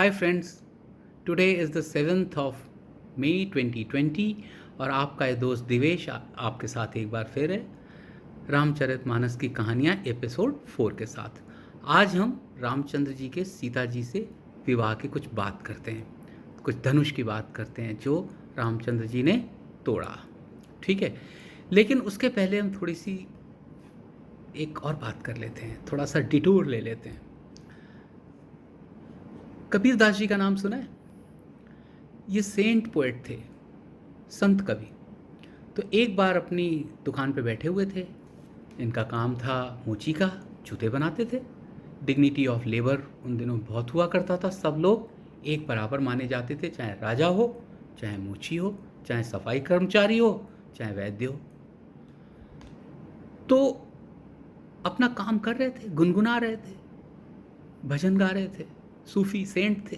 Hi friends, today is the 7th of May 2020 और आपका ये दोस्त दिवेश आपके साथ एक बार फिर है रामचरितमानस की कहानियाँ एपिसोड 4 के साथ। आज हम रामचंद्र जी के सीता जी से विवाह की कुछ बात करते हैं, कुछ धनुष की बात करते हैं जो रामचंद्र जी ने तोड़ा। ठीक है, लेकिन उसके पहले हम थोड़ी सी एक और बात कर लेते हैं, थोड़ा सा डिटूर ले लेते हैं। कबीर दास जी का नाम सुना है? ये सेंट पोएट थे, संत कवि। तो एक बार अपनी दुकान पे बैठे हुए थे। इनका काम था मोची का, जूते बनाते थे। डिग्निटी ऑफ लेबर उन दिनों बहुत हुआ करता था। सब लोग एक बराबर माने जाते थे, चाहे राजा हो, चाहे मोची हो, चाहे सफाई कर्मचारी हो, चाहे वैद्य हो। तो अपना काम कर रहे थे, गुनगुना रहे थे, भजन गा रहे थे, सूफी सेंट थे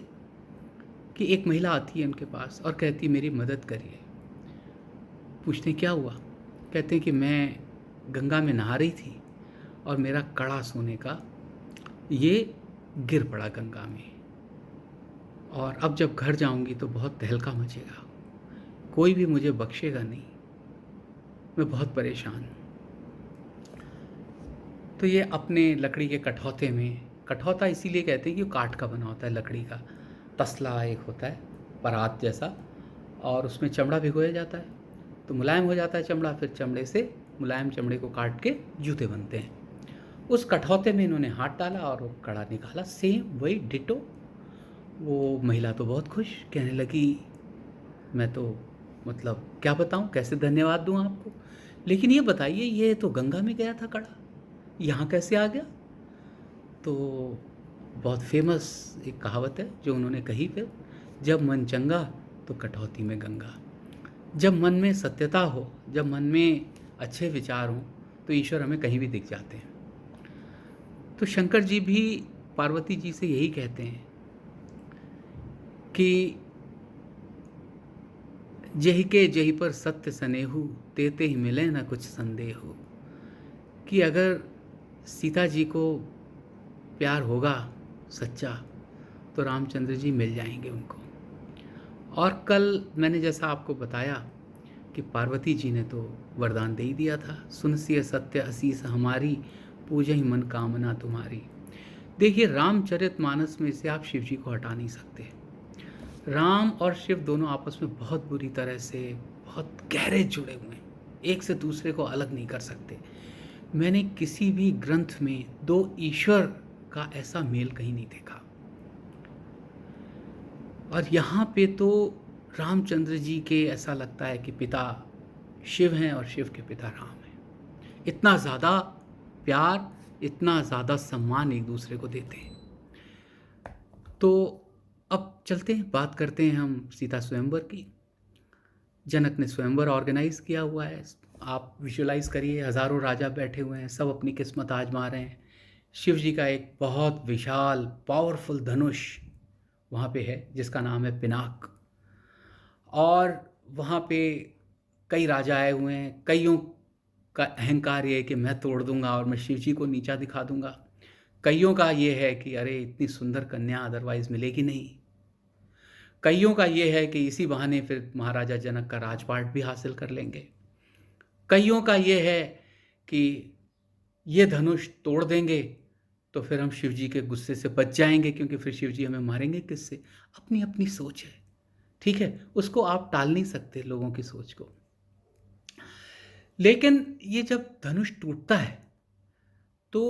कि एक महिला आती है उनके पास और कहती मेरी मदद करिए। पूछते क्या हुआ? कहते हैं कि मैं गंगा में नहा रही थी और मेरा कड़ा सोने का ये गिर पड़ा गंगा में, और अब जब घर जाऊंगी तो बहुत तहलका मचेगा, कोई भी मुझे बख्शेगा नहीं, मैं बहुत परेशान हूँ। तो ये अपने लकड़ी के कठौते में, कठौता इसीलिए कहते हैं कि वो काठ का बना होता है, लकड़ी का तसला एक होता है परात जैसा, और उसमें चमड़ा भिगोया जाता है तो मुलायम हो जाता है चमड़ा। फिर चमड़े से, मुलायम चमड़े को काट के जूते बनते हैं। उस कठौते में इन्होंने हाथ डाला और वो कड़ा निकाला, सेम वही डिटो। वो महिला तो बहुत खुश, कहने लगी मैं तो मतलब क्या बताऊँ, कैसे धन्यवाद दूँ आपको, लेकिन ये बताइए ये तो गंगा में गया था कड़ा, यहाँ कैसे आ गया? तो बहुत फेमस एक कहावत है जो उन्होंने कही, फिर जब मन चंगा तो कटौती में गंगा। जब मन में सत्यता हो, जब मन में अच्छे विचार हों तो ईश्वर हमें कहीं भी दिख जाते हैं। तो शंकर जी भी पार्वती जी से यही कहते हैं कि जही के जही पर सत्य सनेहु, तेते ही मिले ना कुछ संदेह हो। कि अगर सीता जी को प्यार होगा सच्चा तो रामचंद्र जी मिल जाएंगे उनको। और कल मैंने जैसा आपको बताया कि पार्वती जी ने तो वरदान दे ही दिया था, सुनसिय सत्य असीस हमारी, पूजे ही मन कामना तुम्हारी। देखिए रामचरितमानस में से आप शिव जी को हटा नहीं सकते। राम और शिव दोनों आपस में बहुत बुरी तरह से, बहुत गहरे जुड़े हुए हैं, एक से दूसरे को अलग नहीं कर सकते। मैंने किसी भी ग्रंथ में दो ईश्वर का ऐसा मेल कहीं नहीं देखा। और यहाँ पे तो रामचंद्र जी के ऐसा लगता है कि पिता शिव हैं और शिव के पिता राम हैं। इतना ज़्यादा प्यार, इतना ज़्यादा सम्मान एक दूसरे को देते हैं। तो अब चलते हैं, बात करते हैं हम सीता स्वयंवर की। जनक ने स्वयंवर ऑर्गेनाइज किया हुआ है। आप विजुअलाइज करिए, हज़ारों राजा बैठे हुए हैं, सब अपनी किस्मत आजमा रहे हैं। शिव जी का एक बहुत विशाल पावरफुल धनुष वहाँ पे है जिसका नाम है पिनाक, और वहाँ पे कई राजा आए हुए हैं। कईयों का अहंकार ये है कि मैं तोड़ दूंगा और मैं शिव जी को नीचा दिखा दूंगा। कईयों का ये है कि अरे इतनी सुंदर कन्या अदरवाइज मिलेगी नहीं। कईयों का ये है कि इसी बहाने फिर महाराजा जनक का राजपाट भी हासिल कर लेंगे। कईयों का ये है कि ये धनुष तोड़ देंगे तो फिर हम शिव जी के गुस्से से बच जाएंगे, क्योंकि फिर शिव जी हमें मारेंगे किससे? अपनी अपनी सोच है, ठीक है, उसको आप टाल नहीं सकते लोगों की सोच को। लेकिन ये जब धनुष टूटता है तो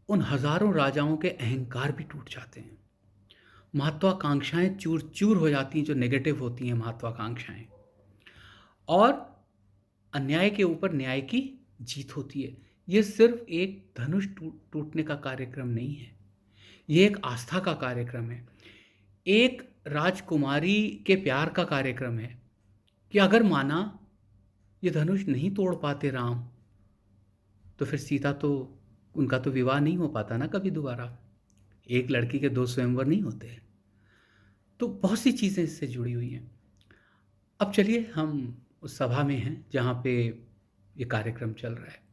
उन हजारों राजाओं के अहंकार भी टूट जाते हैं। महत्वाकांक्षाएं चूर चूर हो जाती हैं, जो नेगेटिव होती हैं महत्वाकांक्षाएं, और अन्याय के ऊपर न्याय की जीत होती है। ये सिर्फ एक धनुष टूटने का कार्यक्रम नहीं है, ये एक आस्था का कार्यक्रम है, एक राजकुमारी के प्यार का कार्यक्रम है कि अगर माना ये धनुष नहीं तोड़ पाते राम तो फिर सीता तो, उनका तो विवाह नहीं हो पाता ना कभी दोबारा। एक लड़की के दो स्वयंवर नहीं होते। तो बहुत सी चीज़ें इससे जुड़ी हुई हैं। अब चलिए हम उस सभा में हैं जहाँ पे ये कार्यक्रम चल रहा है।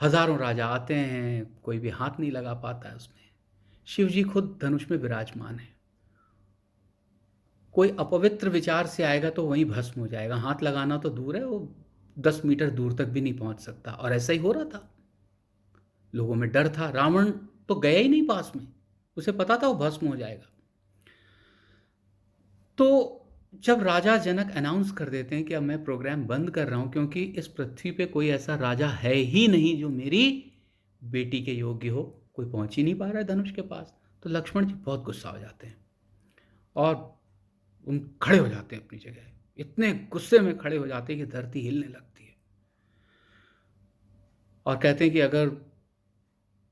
हजारों राजा आते हैं, कोई भी हाथ नहीं लगा पाता है उसमें। शिव जी खुद धनुष में विराजमान है। कोई अपवित्र विचार से आएगा तो वहीं भस्म हो जाएगा, हाथ लगाना तो दूर है, वो 10 मीटर दूर तक भी नहीं पहुंच सकता। और ऐसा ही हो रहा था, लोगों में डर था। रावण तो गया ही नहीं पास में, उसे पता था वो भस्म हो जाएगा। तो जब राजा जनक अनाउंस कर देते हैं कि अब मैं प्रोग्राम बंद कर रहा हूं, क्योंकि इस पृथ्वी पे कोई ऐसा राजा है ही नहीं जो मेरी बेटी के योग्य हो, कोई पहुंच ही नहीं पा रहा है धनुष के पास, तो लक्ष्मण जी बहुत गुस्सा हो जाते हैं और उन खड़े हो जाते हैं अपनी जगह, इतने गुस्से में खड़े हो जाते हैं कि धरती हिलने लगती है, और कहते हैं कि अगर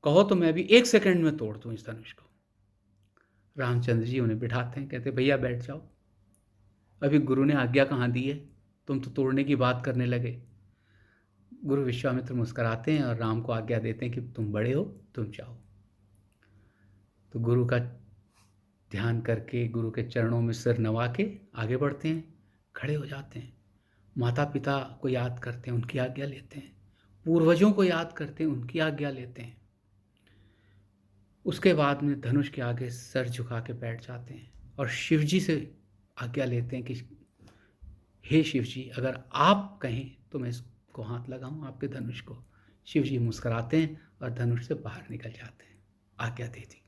कहो तो मैं अभी 1 सेकंड में तोड़ दूं इस धनुष को। रामचंद्र जी उन्हें बिठाते हैं, कहते भैया बैठ जाओ, अभी गुरु ने आज्ञा कहाँ दी है, तुम तो तोड़ने की बात करने लगे। गुरु विश्वामित्र मुस्कुराते हैं और राम को आज्ञा देते हैं कि तुम बड़े हो, तुम जाओ। तो गुरु का ध्यान करके, गुरु के चरणों में सिर नवा के आगे बढ़ते हैं, खड़े हो जाते हैं, माता पिता को याद करते हैं, उनकी आज्ञा लेते हैं, पूर्वजों को याद करते हैं, उनकी आज्ञा लेते हैं। उसके बाद में धनुष के आगे सर झुका के बैठ जाते हैं और शिव जी से आज्ञा लेते हैं कि हे शिव जी, अगर आप कहें तो मैं इसको हाथ लगाऊं आपके धनुष को। शिव जी मुस्कुराते हैं और धनुष से बाहर निकल जाते हैं, आज्ञा दे दी।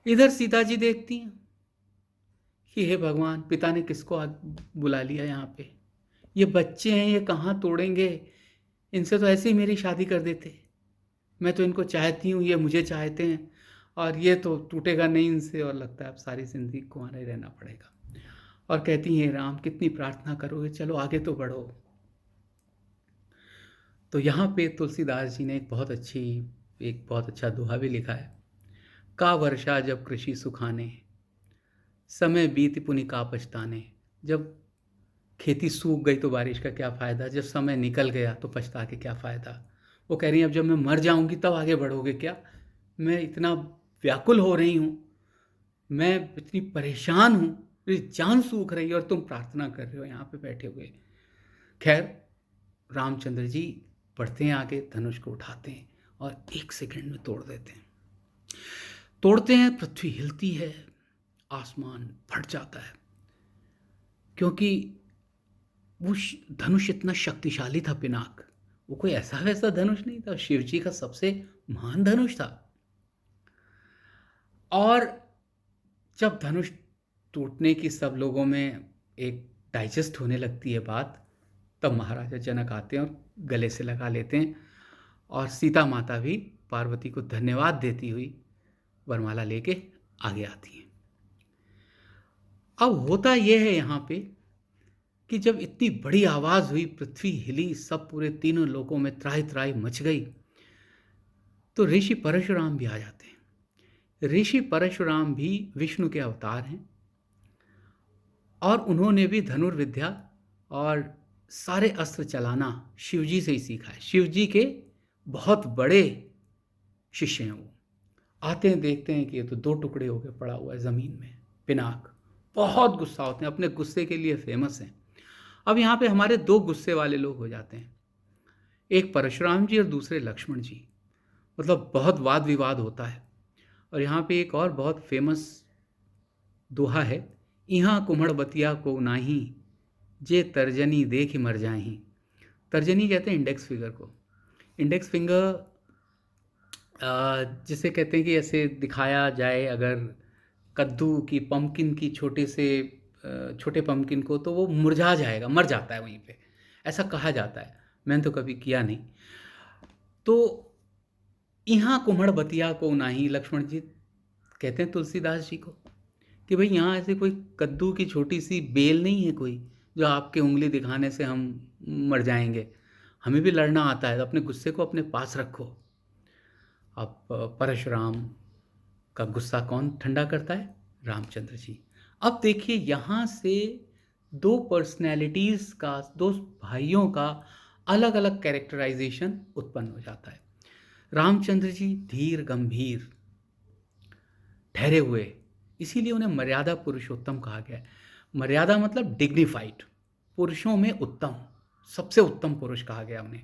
इधर सीता जी देखती हैं कि हे भगवान, पिता ने किसको बुला लिया यहाँ पे, ये बच्चे हैं, ये कहाँ तोड़ेंगे, इनसे तो ऐसे ही मेरी शादी कर देते, मैं तो इनको चाहती हूँ, ये मुझे चाहते हैं, और ये तो टूटेगा नहीं इनसे, और लगता है अब सारी जिंदगी कुंवारा ही रहना पड़ेगा। और कहती हैं राम, कितनी प्रार्थना करोगे, चलो आगे तो बढ़ो। तो यहाँ पे तुलसीदास जी ने एक बहुत अच्छा दोहा भी लिखा है। का वर्षा जब कृषि सुखाने, समय बीत पुनि का पछताने। जब खेती सूख गई तो बारिश का क्या फ़ायदा, जब समय निकल गया तो पछता के क्या फ़ायदा। वो कह रही हैं अब जब मैं मर जाऊंगी तब आगे बढ़ोगे क्या, मैं इतना व्याकुल हो रही हूँ, मैं इतनी परेशान हूँ, मेरी जान सूख रही है और तुम प्रार्थना कर रहे हो यहाँ पे बैठे हुए। खैर रामचंद्र जी बढ़ते हैं आगे, धनुष को उठाते हैं और 1 सेकंड में तोड़ देते हैं। तोड़ते हैं, पृथ्वी हिलती है, आसमान फट जाता है, क्योंकि वो धनुष इतना शक्तिशाली था, पिनाक, वो कोई ऐसा वैसा धनुष नहीं था, शिव जी का सबसे महान धनुष था। और जब धनुष टूटने की सब लोगों में एक डाइजेस्ट होने लगती है बात, तब महाराजा जनक आते हैं और गले से लगा लेते हैं, और सीता माता भी पार्वती को धन्यवाद देती हुई वरमाला लेके आगे आती हैं। अब होता यह है यहाँ पे कि जब इतनी बड़ी आवाज़ हुई, पृथ्वी हिली, सब पूरे तीनों लोकों में त्राहि त्राहि मच गई, तो ऋषि परशुराम भी आ जाते हैं। ऋषि परशुराम भी विष्णु के अवतार हैं और उन्होंने भी धनुर्विद्या और सारे अस्त्र चलाना शिवजी से ही सीखा है। शिवजी के बहुत बड़े शिष्य हैं वो। आते हैं, देखते हैं कि ये तो 2 टुकड़े होकर पड़ा हुआ है ज़मीन में, पिनाक। बहुत गुस्सा होते हैं, अपने गुस्से के लिए फेमस हैं। अब यहाँ पे हमारे 2 गुस्से वाले लोग हो जाते हैं, एक परशुराम जी और दूसरे लक्ष्मण जी। मतलब बहुत वाद विवाद होता है। और यहाँ पे एक और बहुत फेमस दोहा है, यहाँ कुम्हड़ बतिया को नाही, जे तर्जनी देख मर जाही। तर्जनी कहते हैं इंडेक्स फिंगर को। इंडेक्स फिंगर जिसे कहते हैं कि ऐसे दिखाया जाए अगर कद्दू की, पम्पकिन की छोटे पम्पकिन को, तो वो मुरझा जाएगा, मर जाता है वहीं पे, ऐसा कहा जाता है। मैंने तो कभी किया नहीं। तो यहाँ कुम्हड़ बतिया को नाही, लक्ष्मण जी कहते हैं तुलसीदास जी को कि भाई यहाँ ऐसे कोई कद्दू की छोटी सी बेल नहीं है कोई, जो आपके उंगली दिखाने से हम मर जाएंगे। हमें भी लड़ना आता है, तो अपने गुस्से को अपने पास रखो। अब परशुराम का गुस्सा कौन ठंडा करता है? रामचंद्र जी। अब देखिए यहाँ से 2 पर्सनैलिटीज़ का, 2 भाइयों का अलग अलग कैरेक्टराइजेशन उत्पन्न हो जाता है। रामचंद्र जी धीर गंभीर ठहरे हुए, इसीलिए उन्हें मर्यादा पुरुषोत्तम कहा गया है। मर्यादा मतलब डिग्निफाइड, पुरुषों में उत्तम, सबसे उत्तम पुरुष कहा गया उन्हें,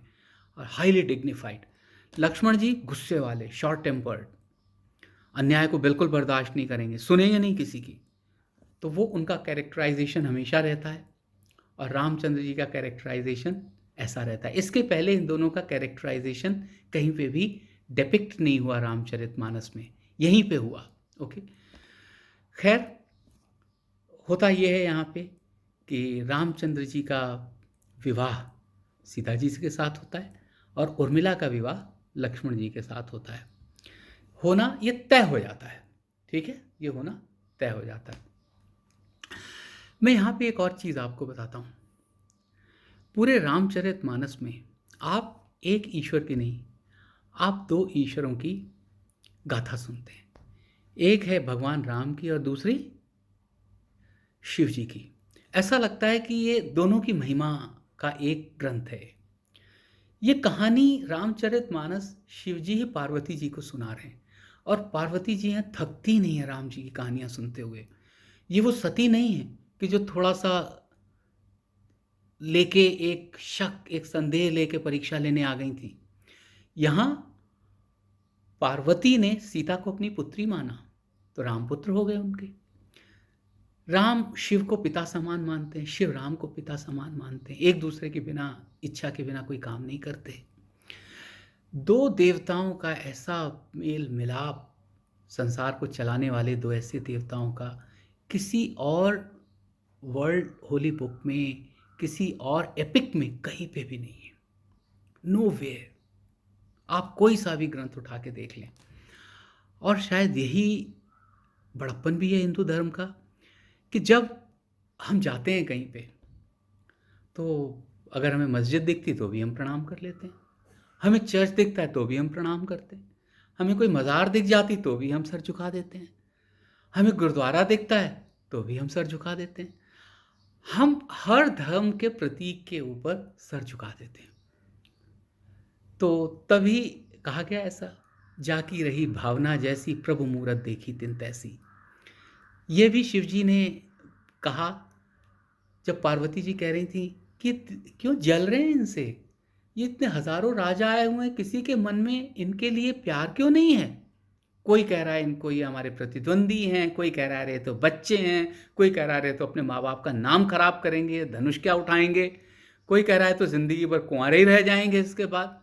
और हाईली डिग्निफाइड। लक्ष्मण जी गुस्से वाले, शॉर्ट टेम्पर्ड, अन्याय को बिल्कुल बर्दाश्त नहीं करेंगे, सुनेंगे नहीं किसी की। तो वो उनका कैरेक्टराइजेशन हमेशा रहता है, और रामचंद्र जी का कैरेक्टराइजेशन ऐसा रहता है। इसके पहले इन दोनों का कैरेक्टराइजेशन कहीं पे भी डिपिक्ट नहीं हुआ रामचरितमानस में, यहीं पे हुआ। ओके, खैर होता ये है यहाँ पे कि रामचंद्र जी का विवाह सीता जी के साथ होता है और उर्मिला का विवाह लक्ष्मण जी के साथ होता है। होना ये तय हो जाता है, ठीक है, ये होना तय हो जाता है। मैं यहाँ पे एक और चीज़ आपको बताता हूँ। पूरे रामचरितमानस में आप एक ईश्वर की नहीं, आप दो ईश्वरों की गाथा सुनते हैं। एक है भगवान राम की और दूसरी शिव जी की। ऐसा लगता है कि ये दोनों की महिमा का एक ग्रंथ है। ये कहानी रामचरितमानस शिव जी ही पार्वती जी को सुना रहे हैं, और पार्वती जी हैं थकती नहीं है राम जी की कहानियाँ सुनते हुए। ये वो सती नहीं है कि जो थोड़ा सा लेके एक शक, एक संदेह लेके परीक्षा लेने आ गई थी। यहाँ पार्वती ने सीता को अपनी पुत्री माना तो राम पुत्र हो गए उनके। राम शिव को पिता समान मानते हैं, शिव राम को पिता समान मानते हैं। एक दूसरे के बिना, इच्छा के बिना कोई काम नहीं करते। दो देवताओं का ऐसा मेल मिलाप, संसार को चलाने वाले दो ऐसे देवताओं का किसी और वर्ल्ड होली बुक में, किसी और एपिक में कहीं पे भी नहीं है। Nowhere. आप कोई सा भी ग्रंथ उठा के देख लें। और शायद यही बड़प्पन भी है हिंदू धर्म का कि जब हम जाते हैं कहीं पे तो अगर हमें मस्जिद दिखती तो भी हम प्रणाम कर लेते हैं, हमें चर्च दिखता है तो भी हम प्रणाम करते हैं, हमें कोई मज़ार दिख जाती तो भी हम सर झुका देते हैं, हमें गुरुद्वारा दिखता है तो भी हम सर झुका देते हैं। हम हर धर्म के प्रतीक के ऊपर सर झुका देते हैं। तो तभी कहा गया ऐसा, जाकी रही भावना जैसी, प्रभु मूरत देखी तिन तैसी। ये भी शिव जी ने कहा जब पार्वती जी कह रही थी कि क्यों जल रहे हैं इनसे, ये इतने हजारों राजा आए हुए हैं, किसी के मन में इनके लिए प्यार क्यों नहीं है। कोई कह रहा है इनको ये हमारे प्रतिद्वंदी हैं, कोई कह रहा है तो बच्चे हैं, कोई कह रहा है तो अपने माँ बाप का नाम खराब करेंगे, धनुष क्या उठाएंगे, कोई कह रहा है तो जिंदगी भर कुंवारे ही रह जाएंगे इसके बाद।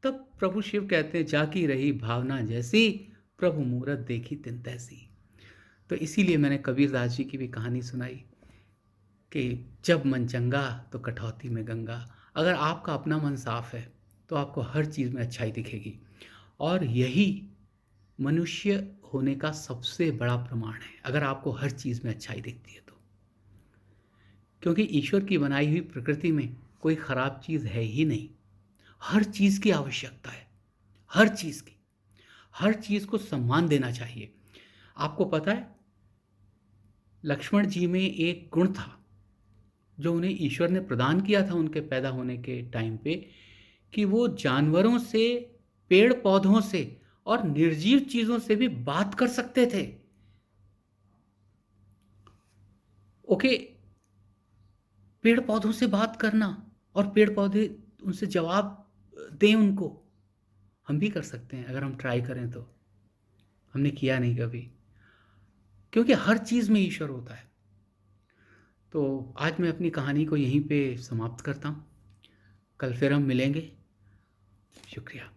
तब प्रभु शिव कहते हैं जाकी रही भावना जैसी, प्रभु मूरत देखी तिन तैसी। तो इसीलिए मैंने कबीरदास जी की भी कहानी सुनाई कि जब मन चंगा तो कटौती में गंगा। अगर आपका अपना मन साफ है तो आपको हर चीज़ में अच्छाई दिखेगी, और यही मनुष्य होने का सबसे बड़ा प्रमाण है, अगर आपको हर चीज़ में अच्छाई दिखती है तो। क्योंकि ईश्वर की बनाई हुई प्रकृति में कोई ख़राब चीज़ है ही नहीं। हर चीज़ की आवश्यकता है, हर चीज़ की, हर चीज़ को सम्मान देना चाहिए। आपको पता है लक्ष्मण जी में एक गुण था जो उन्हें ईश्वर ने प्रदान किया था उनके पैदा होने के टाइम पे, कि वो जानवरों से, पेड़ पौधों से और निर्जीव चीज़ों से भी बात कर सकते थे। ओके, पेड़ पौधों से बात करना और पेड़ पौधे उनसे जवाब दें उनको, हम भी कर सकते हैं अगर हम ट्राई करें तो। हमने किया नहीं कभी, क्योंकि हर चीज़ में ईश्वर होता है। तो आज मैं अपनी कहानी को यहीं पे समाप्त करता हूँ, कल फिर हम मिलेंगे। शुक्रिया।